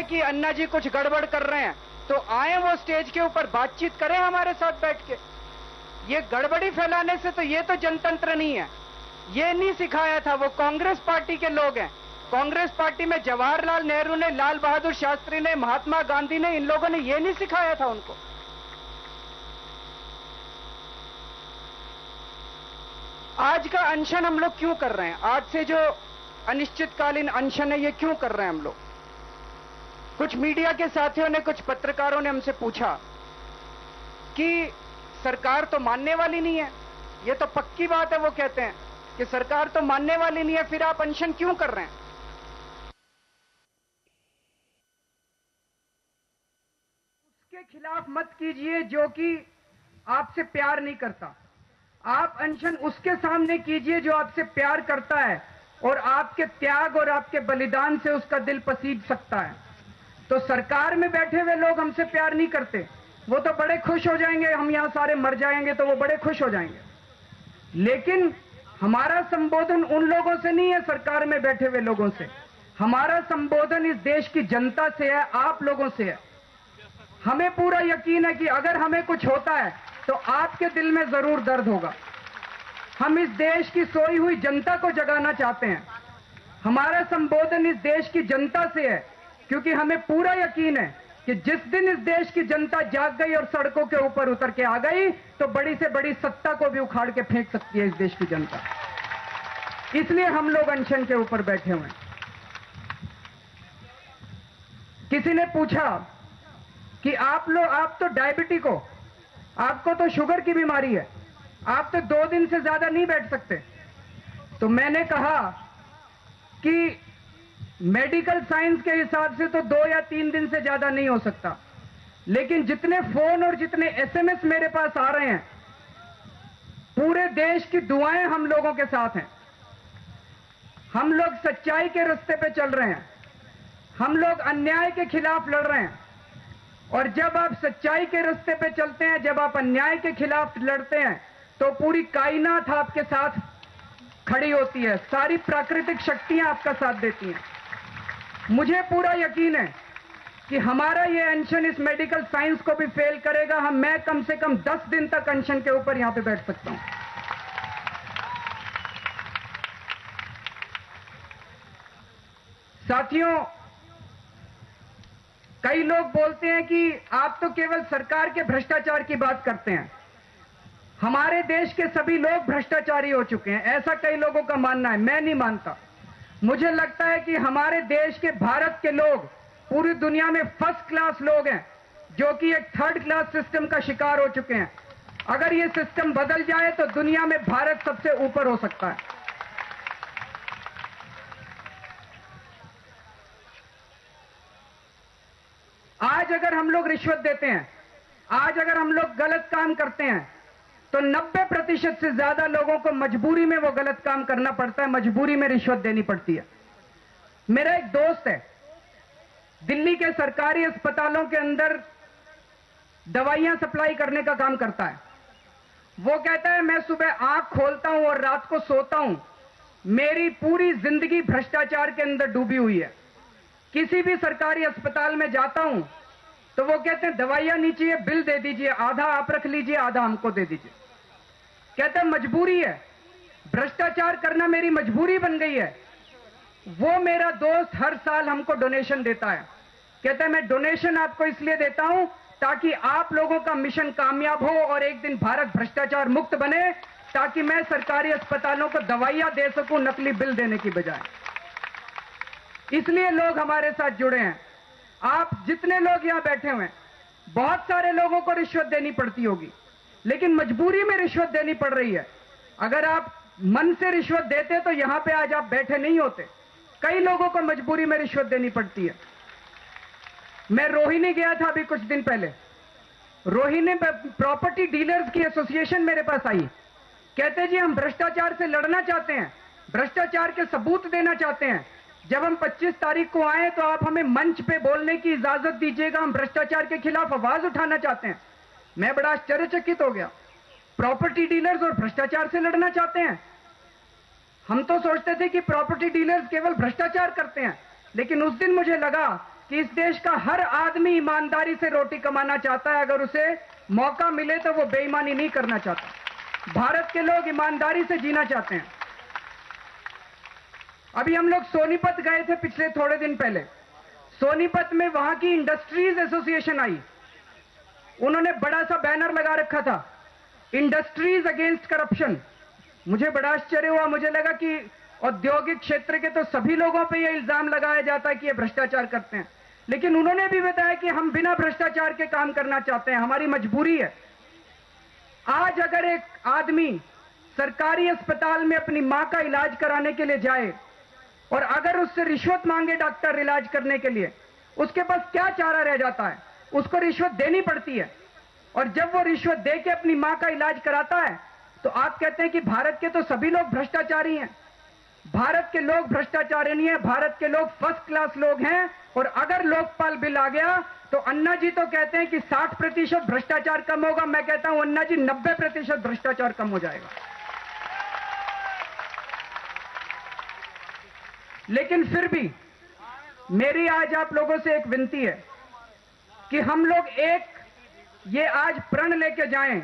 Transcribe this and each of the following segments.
कि अन्ना जी कुछ गड़बड़ कर रहे हैं तो आए वो स्टेज के ऊपर बातचीत करें हमारे साथ बैठ के। ये गड़बड़ी फैलाने से तो ये तो जनतंत्र नहीं है। ये नहीं सिखाया था, वो कांग्रेस पार्टी के लोग हैं। कांग्रेस पार्टी में जवाहरलाल नेहरू ने, लाल बहादुर शास्त्री ने, महात्मा गांधी ने, इन लोगों ने ये नहीं सिखाया था उनको। आज का अनशन हम लोग क्यों कर रहे हैं? आज से जो अनिश्चितकालीन अनशन है ये क्यों कर रहे हैं हम लोग? कुछ मीडिया के साथियों ने, कुछ पत्रकारों ने हमसे पूछा कि सरकार तो मानने वाली नहीं है। ये तो पक्की बात है, वो कहते हैं कि सरकार तो मानने वाली नहीं है, फिर आप अनशन क्यों कर रहे हैं? उसके खिलाफ मत कीजिए जो कि आपसे प्यार नहीं करता। आप अनशन उसके सामने कीजिए जो आपसे प्यार करता है और आपके त्याग और आपके बलिदान से उसका दिल पसीज सकता है। तो सरकार में बैठे हुए लोग हमसे प्यार नहीं करते, वो तो बड़े खुश हो जाएंगे, हम यहां सारे मर जाएंगे तो वो बड़े खुश हो जाएंगे। लेकिन हमारा संबोधन उन लोगों से नहीं है, सरकार में बैठे हुए लोगों से। हमारा संबोधन इस देश की जनता से है, आप लोगों से है। हमें पूरा यकीन है कि अगर हमें कुछ होता है तो आपके दिल में जरूर दर्द होगा। हम इस देश की सोई हुई जनता को जगाना चाहते हैं। हमारा संबोधन इस देश की जनता से है, क्योंकि हमें पूरा यकीन है कि जिस दिन इस देश की जनता जाग गई और सड़कों के ऊपर उतर के आ गई तो बड़ी से बड़ी सत्ता को भी उखाड़ के फेंक सकती है इस देश की जनता। इसलिए हम लोग अनशन के ऊपर बैठे हुए हैं। किसी ने पूछा कि आप तो डायबिटिक हो, आपको तो शुगर की बीमारी है, आप तो 2 दिन से ज्यादा नहीं बैठ सकते। तो मैंने कहा कि मेडिकल साइंस के हिसाब से तो 2 या 3 दिन से ज्यादा नहीं हो सकता, लेकिन जितने फोन और जितने एसएमएस मेरे पास आ रहे हैं, पूरे देश की दुआएं हम लोगों के साथ हैं। हम लोग सच्चाई के रास्ते पे चल रहे हैं, हम लोग अन्याय के खिलाफ लड़ रहे हैं। और जब आप सच्चाई के रास्ते पे चलते हैं, जब आप अन्याय के खिलाफ लड़ते हैं, तो पूरी कायनात आपके साथ खड़ी होती है, सारी प्राकृतिक शक्तियां आपका साथ देती हैं। मुझे पूरा यकीन है कि हमारा ये अनशन इस मेडिकल साइंस को भी फेल करेगा। मैं कम से कम 10 दिन तक अनशन के ऊपर यहां पे बैठ सकता हूं। साथियों, कई लोग बोलते हैं कि आप तो केवल सरकार के भ्रष्टाचार की बात करते हैं। हमारे देश के सभी लोग भ्रष्टाचारी हो चुके हैं, ऐसा कई लोगों का मानना है। मैं नहीं मानता। मुझे लगता है कि हमारे देश के, भारत के लोग पूरी दुनिया में फर्स्ट क्लास लोग हैं, जो कि एक 3rd क्लास सिस्टम का शिकार हो चुके हैं। अगर ये सिस्टम बदल जाए तो दुनिया में भारत सबसे ऊपर हो सकता है। आज अगर हम लोग रिश्वत देते हैं, आज अगर हम लोग गलत काम करते हैं, तो 90% से ज्यादा लोगों को मजबूरी में वो गलत काम करना पड़ता है, मजबूरी में रिश्वत देनी पड़ती है। मेरा एक दोस्त है, दिल्ली के सरकारी अस्पतालों के अंदर दवाइयां सप्लाई करने का काम करता है। वो कहता है, मैं सुबह आंख खोलता हूं और रात को सोता हूं, मेरी पूरी जिंदगी भ्रष्टाचार के अंदर डूबी हुई है। किसी भी सरकारी अस्पताल में जाता हूं तो वो कहते हैं दवाइयां नहीं चाहिए, बिल दे दीजिए, आधा आप रख लीजिए, आधा हमको दे दीजिए। कहते हैं मजबूरी है, भ्रष्टाचार करना मेरी मजबूरी बन गई है। वो मेरा दोस्त हर साल हमको डोनेशन देता है। कहते हैं मैं डोनेशन आपको इसलिए देता हूं ताकि आप लोगों का मिशन कामयाब हो और एक दिन भारत भ्रष्टाचार मुक्त बने, ताकि मैं सरकारी अस्पतालों को दवाइयां दे सकूं नकली बिल देने की बजाय। इसलिए लोग हमारे साथ जुड़े हैं। आप जितने लोग यहां बैठे हुए हैं, बहुत सारे लोगों को रिश्वत देनी पड़ती होगी, लेकिन मजबूरी में रिश्वत देनी पड़ रही है। अगर आप मन से रिश्वत देते तो यहां पे आज आप बैठे नहीं होते। कई लोगों को मजबूरी में रिश्वत देनी पड़ती है। मैं रोहिणी गया था अभी कुछ दिन पहले। रोहिणी प्रॉपर्टी डीलर्स की एसोसिएशन मेरे पास आई, कहते जी हम भ्रष्टाचार से लड़ना चाहते हैं, भ्रष्टाचार के सबूत देना चाहते हैं। जब हम 25 तारीख को आए तो आप हमें मंच पे बोलने की इजाजत दीजिएगा, हम भ्रष्टाचार के खिलाफ आवाज उठाना चाहते हैं। मैं बड़ा आश्चर्यचकित हो गया, प्रॉपर्टी डीलर्स और भ्रष्टाचार से लड़ना चाहते हैं। हम तो सोचते थे कि प्रॉपर्टी डीलर्स केवल भ्रष्टाचार करते हैं, लेकिन उस दिन मुझे लगा कि इस देश का हर आदमी ईमानदारी से रोटी कमाना चाहता है। अगर उसे मौका मिले तो वो बेईमानी नहीं करना चाहता। भारत के लोग ईमानदारी से जीना चाहते हैं। अभी हम लोग सोनीपत गए थे पिछले थोड़े दिन पहले। सोनीपत में वहां की इंडस्ट्रीज एसोसिएशन आई। उन्होंने बड़ा सा बैनर लगा रखा था, इंडस्ट्रीज अगेंस्ट करप्शन। मुझे बड़ा आश्चर्य हुआ। मुझे लगा कि औद्योगिक क्षेत्र के तो सभी लोगों पे यह इल्जाम लगाया जाता है कि ये भ्रष्टाचार करते हैं, लेकिन उन्होंने भी बताया कि हम बिना भ्रष्टाचार के काम करना चाहते हैं, हमारी मजबूरी है। आज अगर एक आदमी सरकारी अस्पताल में अपनी मां का इलाज कराने के लिए जाए और अगर उससे रिश्वत मांगे डॉक्टर इलाज करने के लिए, उसके पास क्या चारा रह जाता है? उसको रिश्वत देनी पड़ती है। और जब वो रिश्वत दे के अपनी मां का इलाज कराता है तो आप कहते हैं कि भारत के तो सभी लोग भ्रष्टाचारी हैं। भारत के लोग भ्रष्टाचारी नहीं है, भारत के लोग फर्स्ट क्लास लोग हैं। और अगर लोकपाल बिल आ गया तो अन्ना जी तो कहते हैं कि 60% भ्रष्टाचार कम होगा। मैं कहता हूं अन्ना जी 90% भ्रष्टाचार कम हो जाएगा। लेकिन फिर भी मेरी आज आप लोगों से एक विनती है कि हम लोग ये आज प्रण लेके जाएं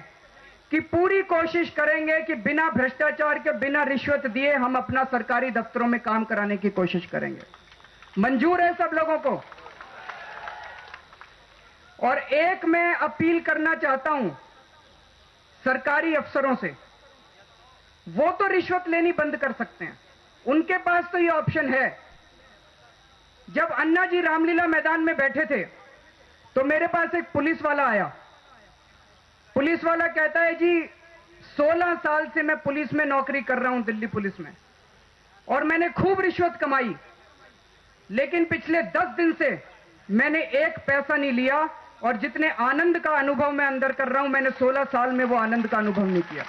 कि पूरी कोशिश करेंगे कि बिना भ्रष्टाचार के, बिना रिश्वत दिए हम अपना सरकारी दफ्तरों में काम कराने की कोशिश करेंगे। मंजूर है सब लोगों को? और एक मैं अपील करना चाहता हूं सरकारी अफसरों से, वो तो रिश्वत लेनी बंद कर सकते हैं, उनके पास तो ये ऑप्शन है। जब अन्ना जी रामलीला मैदान में बैठे थे तो मेरे पास एक पुलिस वाला आया। पुलिस वाला कहता है जी 16 साल से मैं पुलिस में नौकरी कर रहा हूं, दिल्ली पुलिस में, और मैंने खूब रिश्वत कमाई, लेकिन पिछले 10 दिन से मैंने एक पैसा नहीं लिया, और जितने आनंद का अनुभव मैं अंदर कर रहा हूं, मैंने 16 साल में वो आनंद का अनुभव नहीं किया।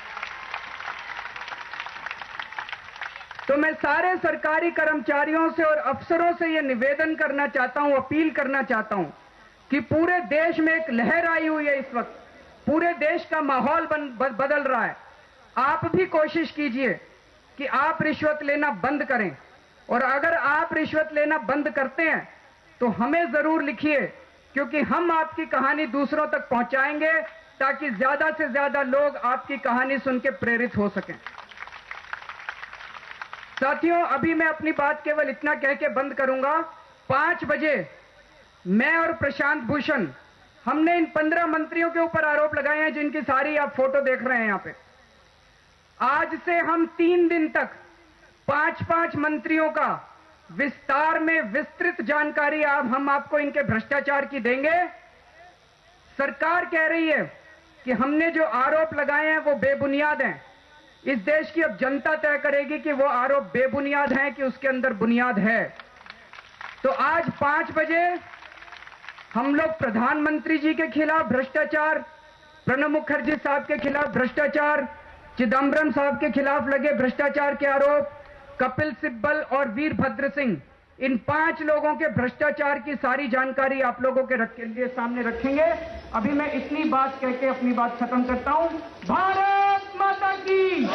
तो मैं सारे सरकारी कर्मचारियों से और अफसरों से यह निवेदन करना चाहता हूं, अपील करना चाहता हूं कि पूरे देश में एक लहर आई हुई है। इस वक्त पूरे देश का माहौल बदल रहा है। आप भी कोशिश कीजिए कि आप रिश्वत लेना बंद करें, और अगर आप रिश्वत लेना बंद करते हैं तो हमें जरूर लिखिए, क्योंकि हम आपकी कहानी दूसरों तक पहुंचाएंगे ताकि ज्यादा से ज्यादा लोग आपकी कहानी सुन के प्रेरित हो सकें। साथियों, अभी मैं अपनी बात केवल इतना कह के बंद करूंगा। 5 बजे मैं और प्रशांत भूषण, हमने इन 15 मंत्रियों के ऊपर आरोप लगाए हैं जिनकी सारी आप फोटो देख रहे हैं यहां पे। आज से हम 3 दिन तक 5-5 मंत्रियों का विस्तार में विस्तृत जानकारी हम आपको इनके भ्रष्टाचार की देंगे। सरकार कह रही है कि हमने जो आरोप लगाए हैं वो बेबुनियाद हैं। इस देश की अब जनता तय करेगी कि वो आरोप बेबुनियाद हैं कि उसके अंदर बुनियाद है। तो आज 5 बजे हम लोग प्रधानमंत्री जी के खिलाफ भ्रष्टाचार, प्रणब मुखर्जी साहब के खिलाफ भ्रष्टाचार, चिदम्बरम साहब के खिलाफ लगे भ्रष्टाचार के आरोप, कपिल सिब्बल और वीरभद्र सिंह, इन 5 लोगों के भ्रष्टाचार की सारी जानकारी आप लोगों के लिए सामने रखेंगे। अभी मैं इतनी बात कह के अपनी बात खत्म करता हूं। भारत माता की